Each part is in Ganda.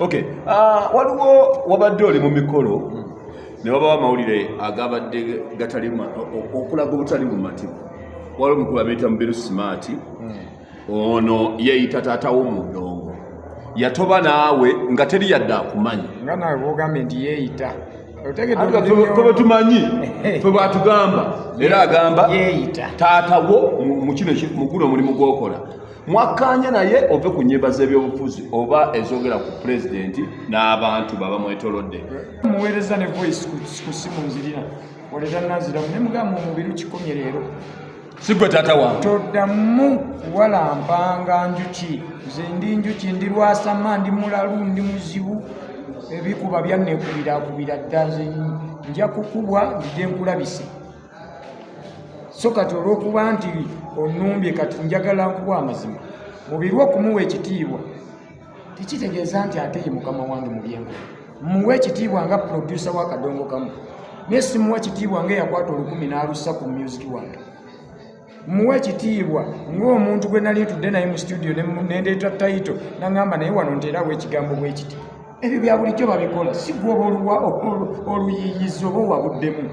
Okay. Waliwo wabadde oli mu mikolo ne wabawo amawulire agabadde gatali okulaga obutali bumativu. Waliwo omukulu abeeta Mubiru Smart. Ono yeeyita taata w'omudongo. Yatoba naawe nga teri yadde akumanyi. Nga nawe bw'ogambye nti yeeyita. Fwe tumanyi, fwe bwatugamba. Era agamba taata wo mu guno omulimu gw'okola. Mwakkaanya naye ove ku nnyimba z'ebyobufuzi oba ezogera ku pulezidenti n'abantu baba mwetolodde. Muweereza ne voice ku simu nzirina. Waleta naziramu ne mugamba Mubiru kikomye leero. Si gwe taata wange. Toddamu walampanga njuki. Nze ndi njuki ndi Lwasama ndi mulalu ndi muzibu. Ebikuba byannekubira dda nze nja kukubwa njye nkulabise. So kati olw'okuba nti onumbye kati njagala nkuwa amazima. Mubiru okumuwa ekitiibwa tekitegeeza nti ate ye mukama wange mu byengo. Muwe ekitiibwa nga producer wa Kadongo Kamu. Naye simuwa ekitiibwa nga eyakwata 10 n'alussa ku music wange. Muwe ekitiibwa ng'omuntu gwe nali ntudde naye mu studio nendeeta title n'angamba naye wano nteerawo ekigambo bwe kiti. Ebyo bya bulijjo babikola si gwe oluyiyizi oba owabuddemu.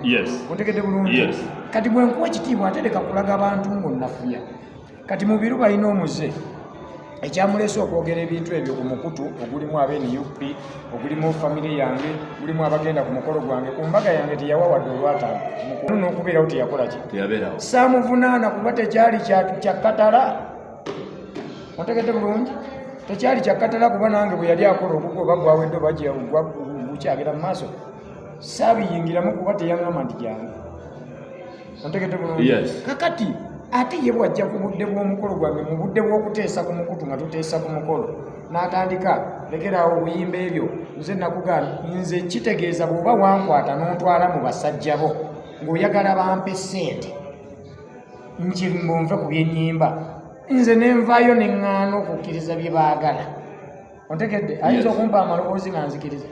Ontegedde bulungi. Kati bwe nkuwa ekitiibwa ate leka kulaga abantu ng'onnafuya. Kati Mubiru balina omuze ekyamuleese okwogera ebintu ebyo ku mukutu ogulimu ab'NUP, ogulimu famire yange, gulimu abagenda ku mukolo gwange. Ku mbaga yange teyawa wadde olwataano. Mukulu n'okubeerawo teyakola ki? Teyabeerawo. Saamuvunaana kuba tekyali kya katala. Ontegedde bulungi. Tekyali kya katala kuba nange bwe yali akola okugoba gwawedde bajja gukyagera mu maaso. Saabiyingiramu kuba teyaŋŋamba nti gyange. Ontegedde bulungi. Kakati ate ye bw'ajja ku budde bw'omukolo gwange mu budde bw'okuteesa ku mukutu nga tuteesa ku mukolo n'atandika lekeraawo obuyimba ebyo nze nakugaana nze kitegeeza bw'oba wankwata n'ontwala mu basajja bo ng'oyagala bampe ssente nve ku by'ennyimba nze nenvaayo neŋŋaana okukkiriza bye baagala. Ontegedde ayinza okumpa amaloboozi nga nzikiriza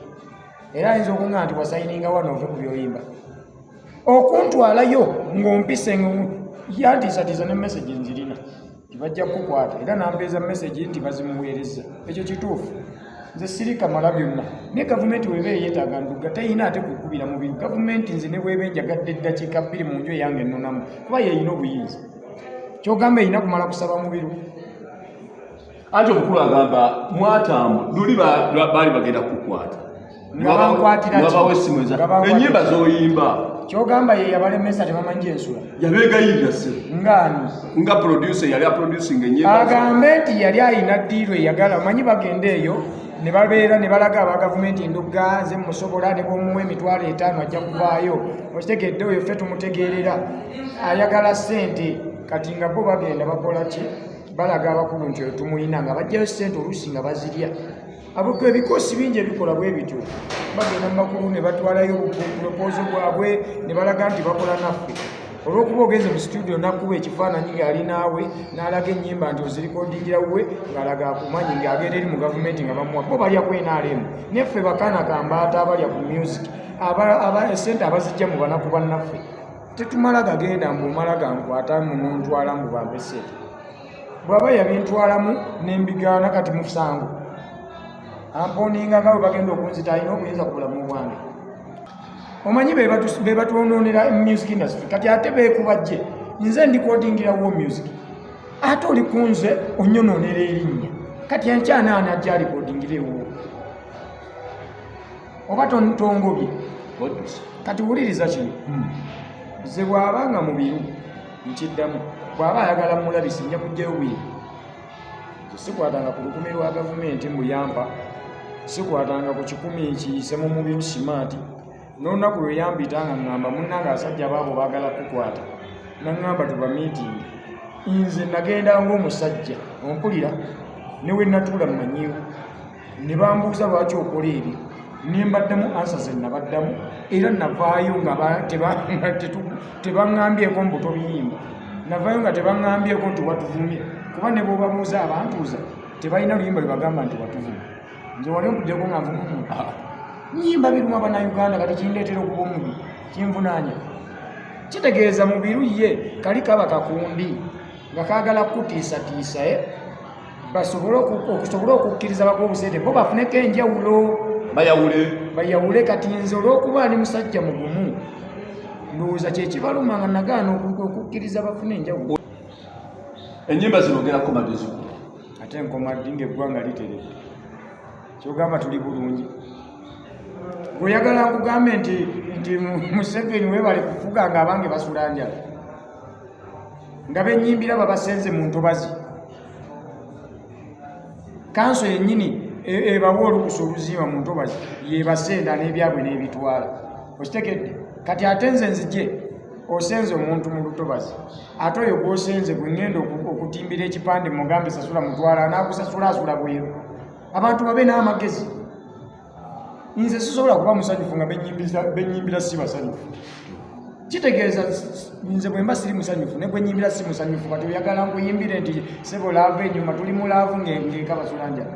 era ayinza okuŋŋa nti wasayininga wano ove ku byoyimba okuntwalayo ng'ompise yantiisatiisa ne message nzirina tibajja kukwata era nampeeza message nti bazimuweereza. Ekyo kituufu nze sirika mala byonna naye gavumenti weba eyeetaaga nduga teyina ate kukubira Mubiru. Gavumenti nze ne bweba enjagadde eddakiika 2 mu nju eyange ennonamu kuba yeeyina obuyinza. Kyogamba erina kumala kusaba Mubiru. Ate omukulu agamba mwatambu luli baali bagenda kukwata ngabankwatira ennyimba z'oyimba. Kyogamba ye yabalemesa tebamanyi ensula yabeegayirira se ngaani nga producer yali aproducing ennyimba agambe nti yali ayina ddiiro eyagala manyi bagende eyo ne babeera ne balaga aba gavumenti endugga ze musobola ne b'omuwa emitwalo 5 ajja kuvaayo. Okitegedde oyo ffe tumutegeerera ayagala ssente. Kati nga bo bagenda bakola ki balaga abakulu nti tumuyina nga bajjayo ssente oluusi nga bazirya. Abukwe ebikoosi bingi ebikola bwe bityo bagenda mu makulu ne batwalayo proposal bwabwe ne balaga nti bakola naffe. Olw'okuba ogenze mu studio nakkuba ekifaananyi ng'ali naawe n'alaga ennyimba nti ozirikodingira wuwe ng'alaga akumanyi ng'agenda eri mu gavumenti nga bamuwa bo balya ku NRM neffe bakaana kambaata abalya ku music esente abazijja mu banaku bannaffe tetumala gagenda mbumala gankwata munontwala mbu bampe ssente. Bw'aba yabintwalamu n'embigaana kati musango amponinga nga bwe bagenda okunzita alina obuyinza ku bulamu bwange. Omanyi be batwonoonera music industry kati ate beekubajje nze ndikodingirawo music ate oli kunze onnyonoonera erinnya kati enkyanaani ajja alikodingirewo oba tongobye. Kati wuliriza kino nze bw'abanga Mubiru nkiddamu bw'aba ayagala mulabisi nja kujjayo bwiri. Sikwatanga ku lukumi lwa gavumenti mbuyampa sikwatanga ku 10 kiyise mu Mubiru Smart n'olunaku lwe yambita nga ŋŋamba munnange abasajja baabo baagala kukwata naŋŋamba tuba meeting. Nze nagenda ng'omusajja ompulira ne we natuula mmanyiwo ne bambuuza lwaki okola ebyo ne mbaddamu ansa ze nabaddamu era navaayo nga tebaŋŋambyeko mbu tobiyimba. Navaayo nga tebaŋŋambyeko nti watuvumye kuba ne bw'obabuuza abantuuza tebalina luyimba lwe bagamba nti watuvumye. Nze wali onkuddeko nga nvuma omuntu nnyimba biruma Bannayuganda kati kindeetera okuba omubi kinvunaanya. Kitegeeza Mubiru ye kali kaba kakundi nga kaagala kutiisatiisa okusobola okukkiriza abakobusente bo bafuneko enjawulo bayawule. Kati nze olw'okuba ali musajja mugumu ndowooza kyekibaluma nga nagaana okukkiriza bafune enjawulo. Ennyimba zinogerako magezi ate enkomaddi ng'eggwanga literedde kyogamba tuli bulungi. Oyagala nkugambe nti Museveni weebale kufuga nga abange basula njala nga benyimbira babasenze mu ntobazi. Kanso yennyini ebawa olukusa oluzimba mu ntobazi yebasenda n'ebyabwe n'ebitwala. Okitegedde? Kati ate nze nzije osenze omuntu mu lutobazi ate oyo gw'osenze gwe ŋŋenda okutimbira ekipande mugambe sasula mutwala anaagusasula asula bweru. Abantu babe n'amagezi. Nze sisobola kuba musanyufu nga benyimbira si basanyufu. Kitegeeza nze bwe mba siri musanyufu ne gwenyimbira si musanyufu. Kati oyagala nkuyimbire nti sebo laava enyuma tuli mulaavu ng'ekabasula njala,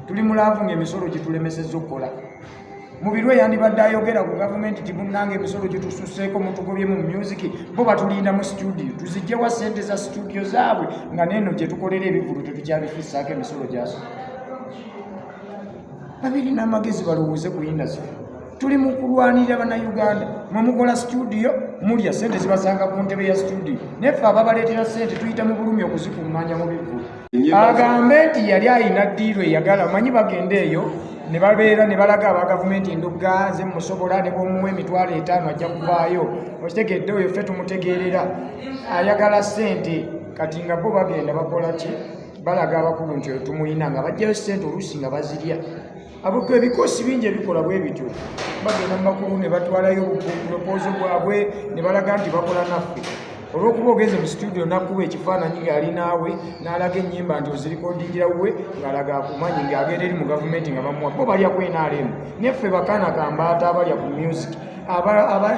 tuli mulaavu ng'emisolo gitulemesezza okukola. Mubirwe yandibadde ayogera ku gavumenti ti munnange emisolo gitususseeko mutugobye mu music bo batulinda mu studio tuzijjewa ssente za studio zaabwe nga neeno gye tukolera ebivulu tetukyabifissaako emisolo gyaso. Babiri n'amagezi balowooze ku industry. Tuli mu kulwanirira bannayuganda mwe mukola studio mulya ssente zibasanga ku ntebe ya studio neffe ababaleetera ssente tuyita mu bulumi okuzikuŋŋaanya mu bivulu. Agambe nti yali ayina ddiiro eyagala manyi bagende eyo ne babeera ne balaga aba gavumenti endugga ze musobola ne bwomuwa emitwalo 5 ajja kuvaayo. Okitegedde oyo ffe tumutegeerera ayagala ssente. Kati nga bo bagenda bakola ki balaga abakulu nti oyo tumuyina nga bajjayo ssente oluusi nga bazirya. Abukwe ebikoosi bingi ebikola bwe bityo bagenda mu bakulu ne batwalayo obupropoozo bwabwe ne balaga nti bakola naffe. Olw'okuba ogenze mu studio nakkuba ekifaananyi ng'ali naawe n'alaga ennyimba nti ozirikodingira wuwe ng'alaga akumanyi ng'agenda eri mu gavumenti nga bamuwa bo balya ku NRM neffe bakaana kambaata abalya ku music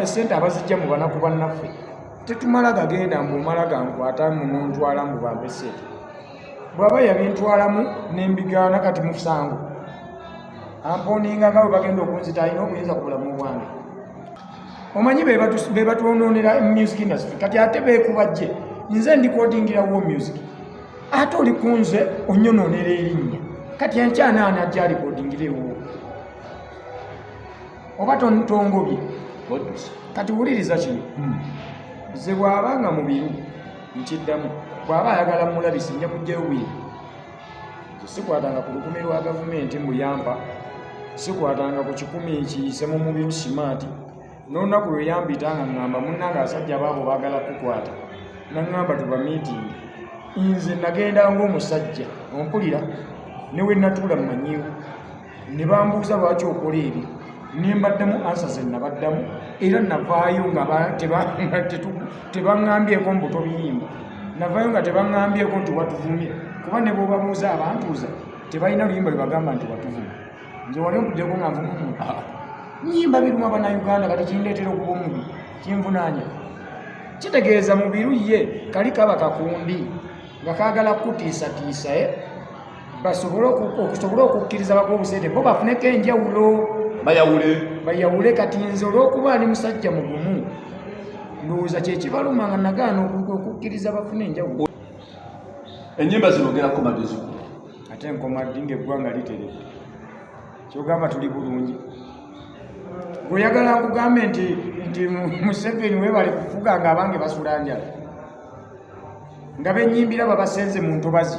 esente abazijja mu banaku bannaffe tetumala gagenda mbuomala gankwata munontwala mbu bampe ssente bw'aba yabintwalamu n'embigaana kati musango amponinga nga bwe bagenda okunzita alina obuyinza ku bulamu bwange. Omanyi be batwonoonera music industry kati ate beekubajje nze ndikodingira wo music ate oli kunze onnyonoonera erinnya kati enkyana ani ajja alikodingirewo oba tongobye. Kati wuliriza kino ze bw'abanga mu biru nkiddamu bw'aba ayagala mulabisi nja kujjayo bwiri sikwatanga ku lukumi lwa gavumenti mbuyamba sikwatanga ku 10 kiyise mu mubiru simaati n'olunaku lwe yambita nga ŋŋamba munnange abasajja baabo baagala kukwata naŋŋamba tuba miitingi nze nagenda ng'omusajja ompulira ne we natuula mumanyiwo ne bambuuza lwaki okola ebyo ne mbaddamu ansa ze nabaddamu era navaayo nga tebaŋŋambyeko mbu tobiyimba navaayo nga tebaŋŋambyeko nti watuvumye kuba ne bw'obabuuza abantuuza tebalina luyimba lwe bagamba nti watuvumye nze wali onkuddeko nga nvumu nyimba biruma bannayuganda kati kindeetera okuba omubi kinvunaanya. Kitegeeza mu biru ye kali kaba kakundi nga kaagala kutiisatiisa okusobola okukkiriza abakobusente bo bafuneko enjawulo bayawule. Kati nze olw'okuba ali musajja mugumu ndowooza kyekibaluma nga nagaana okukkiriza bafune enjawulo. Ennyimba zinogerako magezi ate enkomaddi ng'eggwanga literedde kyogamba tuli bulungi. Oyagala nkugambe nti Museveni weebale kufuga nga abange basula njala nga benyimbira babasenze mu ntobazi.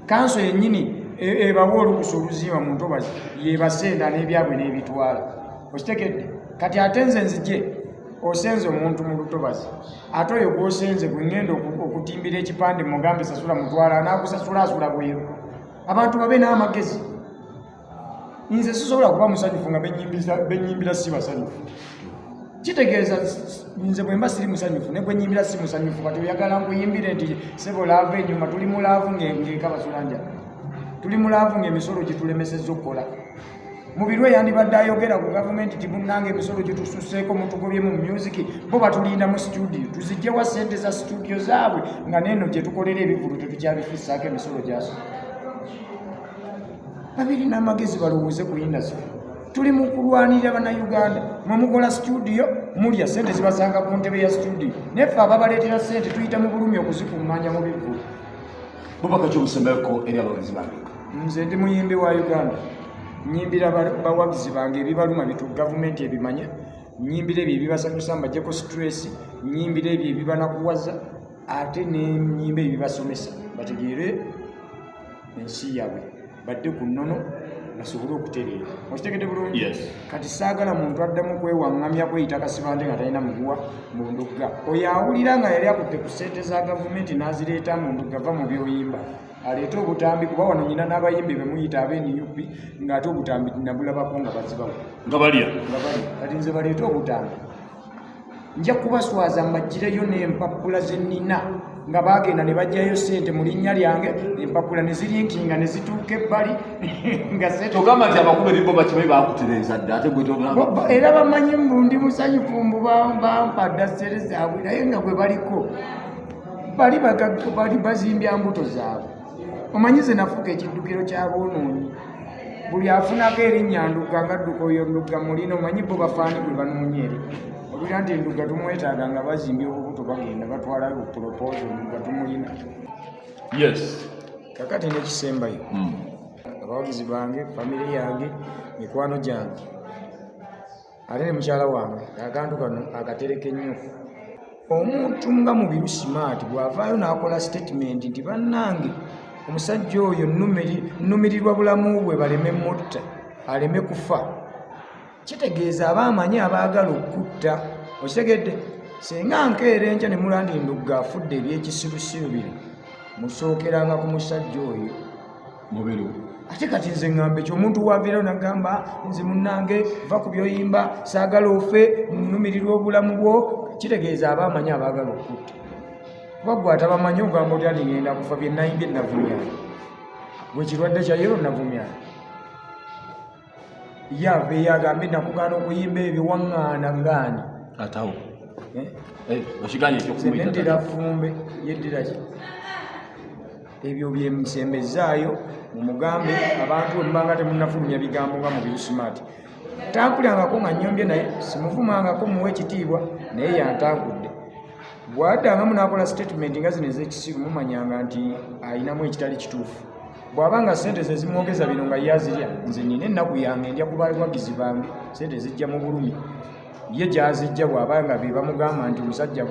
Kanso yennyini ebawa olukusa oluzimba mu ntobazi yebasenda n'ebyabwe n'ebitwala. Okitegedde? Kati ate nze nzije osenze omuntu mu lutobazi ate oyo gw'osenze gwe ŋŋenda okutimbira ekipande mugambe sasula mutwala anaagusasula asula bweru. Abantu babe n'amagezi. Nze sisobola kuba musanyufu nga benyimbira si basanyufu. Kitegeeza nze bwe mba siri musanyufu ne gwenyimbira si musanyufu. Kati oyagala nkuyimbire nti sebo laava enyuma tuli mulaavu ng'ekabasula njala, tuli mulaavu ng'emisolo gitulemesezza okukola. Mubirwe yandibadde ayogera ku gavumenti ti munnange emisolo gitususseeko mutugobye mu music bo batulinda mu studio tuzijjewa ssente za studio zaabwe nga neeno gye tukolera ebivulu tetukyabifissaako emisolo gyaso. Babiri n'amagezi balowooze ku industry. Tuli mu kulwanirira bannayuganda mwe mukola studio mulya ssente zibasanga ku ntebe ya studio neffe ababaleetera ssente tuyita mu bulumi okuzikuŋŋaanya mu bivulu. bubaka ky'obusemeko eri abawagizi bange. Nze ndi muyimbi wa Uganda, nyimbira bawagizi bange ebibaluma bitu gavumenti ebimanya, nyimbira ebyo ebibasanyusa mbaggyeko stress, nyimbira ebyo ebibanakuwaza, ate nenyimba ebibasomesa bategeere ensi yaabwe badde ku nnono basobole okutereera. Okitegedde bulungi? Kati saagala muntu addamu kwewaŋŋamya kweyita kasibante nga talina muguwa mu ndugga. Oyo awulira nga yali akutte ku ssente za gavumenti n'azireeta mu ndugga va mu byoyimba aleete obutambi, kuba wano nyina n'abayimbi be muyita ab'NUP ng'ate obutambi nabulabako nga bazibawo nga balya. Kati nze baleete obutambi nja kubaswaza mbaggireyo n'empapula ze nnina nga baagenda ne bajjayo ssente mu linnya lyange, empapula ne zirinkinga ne zituuka ebbali nga togamba nti abakulu ebibbo bakibayi bakutereeza dda ate gwe era bamanyi mbu ndi musanyufu mbu bampadda ssente zaabwe naye nga gwe baliko bali bazimbya mbuto zaabwe. Omanyi ze nafuuka ekiddukiro ky'aboonoonyi, buli afunako erinnya ndugga nga dduka oyo ndugga mulina, omanyi bo bafaani gwe banoonya eri obira nti ndugga tumwetaaga nga bazimbye obubuto bagenda batwalayo propose ndugga tumulina. Kakati n'ekisembayo abawagizi bange, famire yange, mikwano gyange, ate ne mukyala wange akantu kano akatereka ennyo. Omuntu nga Mubiru Smart bw'avaayo n'akola statement nti bannange omusajja oyo nnumirirwa bulamu bwe baleme mutta aleme kufa, kitegeeza abamanyi abaagala okutta. Okitegedde? Singa nkeera enkya ne mulandi ndugga afudde ebyekisirusiru biri, musookeranga ku musajja oyo Mubiru. Ate kati nze ŋŋamba ekyo omuntu waviirayo nagamba nze munnange va ku byoyimba saagala ofe nnumirirwa obulamu bwo, kitegeeza abamanyi abaagala okutta. Kuba gwe atabamanyi ogamba oti ati ŋŋenda kufa bye nayimbye navumyana, gwe kirwadde kya yero navumyana yava eyagambe nakugaana okuyimba ebyo waŋŋaana ngaani atawo okiganye ekyokuyeddira fumbe yeddira ki ebyo byemusembezaayo mumugambe abantu embanga temunafulumya bigambo nga Mubiru Smart. Tankulyangako nga nyombye naye simuvumangako muwe ekitiibwa naye yantankudde. Bw'addangamu n'akola statement nga zino ez'ekisiru mumanyanga nti ayinamu ekitali kituufu. Bw'abanga ssente ze zimwogeza bino nga yazirya, nze nina ennaku yange ndya ku bawagizi bange ssente zijja mu bulumi. Ye gy'azijja bw'abanga be bamugamba nti omusajja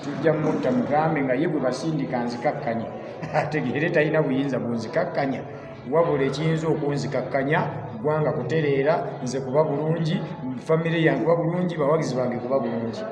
tujja mutta mugambe nga ye gwe basindika nzikakkanye ategeere talina buyinza bunzikakkanya, wabula ekiyinza okunzikakkanya ggwanga kutereera, nze kuba bulungi, famire yange kuba bulungi, bawagizi bange kuba bulungi.